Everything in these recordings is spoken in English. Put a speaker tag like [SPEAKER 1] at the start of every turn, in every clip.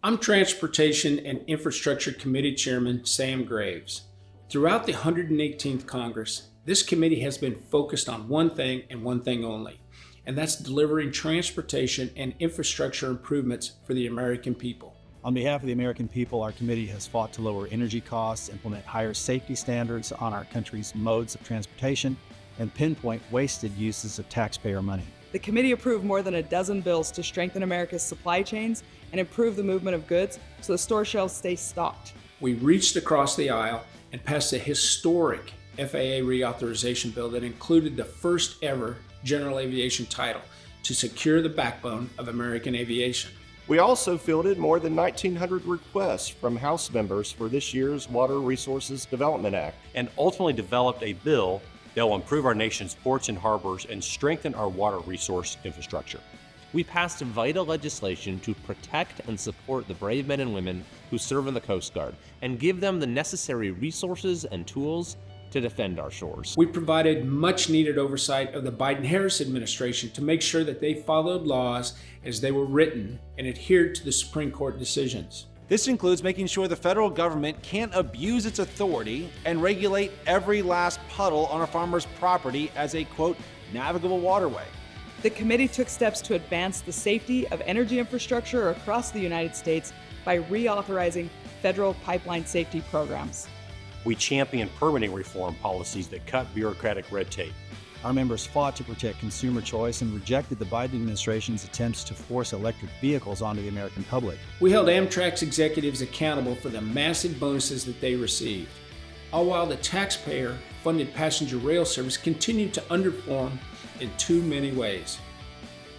[SPEAKER 1] I'm Transportation and Infrastructure Committee Chairman Sam Graves. Throughout the 118th Congress, this committee has been focused on one thing and one thing only, and that's delivering transportation and infrastructure improvements for the American people.
[SPEAKER 2] On behalf of the American people, our committee has fought to lower energy costs, implement higher safety standards on our country's modes of transportation, and pinpoint wasted uses of taxpayer money.
[SPEAKER 3] The committee approved more than a dozen bills to strengthen America's supply chains and improve the movement of goods so the store shelves stay stocked.
[SPEAKER 1] We reached across the aisle and passed a historic FAA reauthorization bill that included the first ever general aviation title to secure the backbone of American aviation.
[SPEAKER 4] We also fielded more than 1,900 requests from House members for this year's Water Resources Development Act,
[SPEAKER 5] and ultimately developed a bill that will improve our nation's ports and harbors and strengthen our water resource infrastructure.
[SPEAKER 6] We passed vital legislation to protect and support the brave men and women who serve in the Coast Guard and give them the necessary resources and tools to defend our shores.
[SPEAKER 1] We provided much needed oversight of the Biden-Harris administration to make sure that they followed laws as they were written and adhered to the Supreme Court decisions.
[SPEAKER 7] This includes making sure the federal government can't abuse its authority and regulate every last puddle on a farmer's property as a, quote, navigable waterway.
[SPEAKER 3] The committee took steps to advance the safety of energy infrastructure across the United States by reauthorizing federal pipeline safety programs.
[SPEAKER 5] We championed permitting reform policies that cut bureaucratic red tape.
[SPEAKER 2] Our members fought to protect consumer choice and rejected the Biden administration's attempts to force electric vehicles onto the American public.
[SPEAKER 1] We held Amtrak's executives accountable for the massive bonuses that they received, all while the taxpayer-funded passenger rail service continued to underperform in too many ways.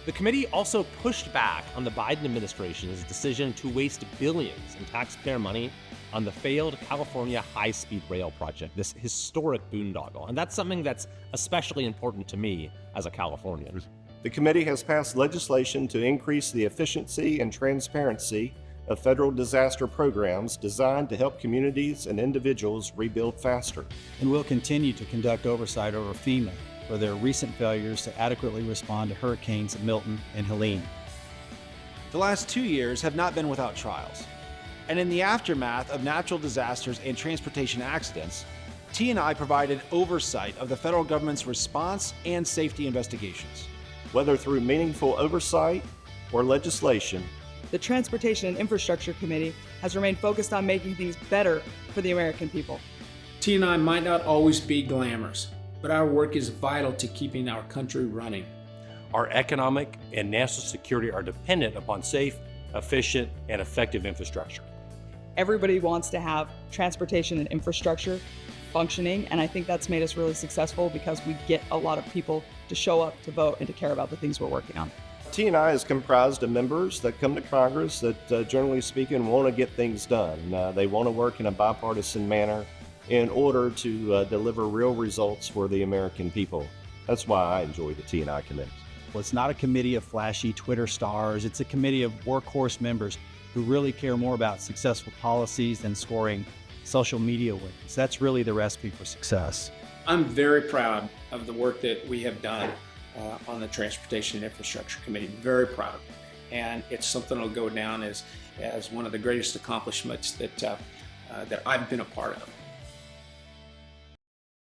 [SPEAKER 6] The committee also pushed back on the Biden administration's decision to waste billions in taxpayer money on the failed California high-speed rail project, this historic boondoggle. And that's something that's especially important to me as a Californian.
[SPEAKER 4] The committee has passed legislation to increase the efficiency and transparency of federal disaster programs designed to help communities and individuals rebuild faster.
[SPEAKER 2] And we'll continue to conduct oversight over FEMA for their recent failures to adequately respond to hurricanes Milton and Helene.
[SPEAKER 7] The last 2 years have not been without trials. And in the aftermath of natural disasters and transportation accidents, T&I provided oversight of the federal government's response and safety investigations.
[SPEAKER 4] Whether through meaningful oversight or legislation,
[SPEAKER 3] The Transportation and Infrastructure Committee has remained focused on making things better for the American people.
[SPEAKER 1] T&I might not always be glamorous, but our work is vital to keeping our country running.
[SPEAKER 5] Our economic and national security are dependent upon safe, efficient, and effective infrastructure.
[SPEAKER 3] Everybody wants to have transportation and infrastructure functioning, and I think that's made us really successful because we get a lot of people to show up to vote and to care about the things we're working on.
[SPEAKER 4] T&I is comprised of members that come to Congress that, generally speaking, want to get things done. They want to work in a bipartisan manner in order to deliver real results for the American people. That's why I enjoy the T&I committee.
[SPEAKER 2] Well, it's not a committee of flashy Twitter stars. It's a committee of workhorse members who really care more about successful policies than scoring social media wins. That's really the recipe for success.
[SPEAKER 1] I'm very proud of the work that we have done on the Transportation and Infrastructure Committee. Very proud. And it's something that'll go down as one of the greatest accomplishments that I've been a part of.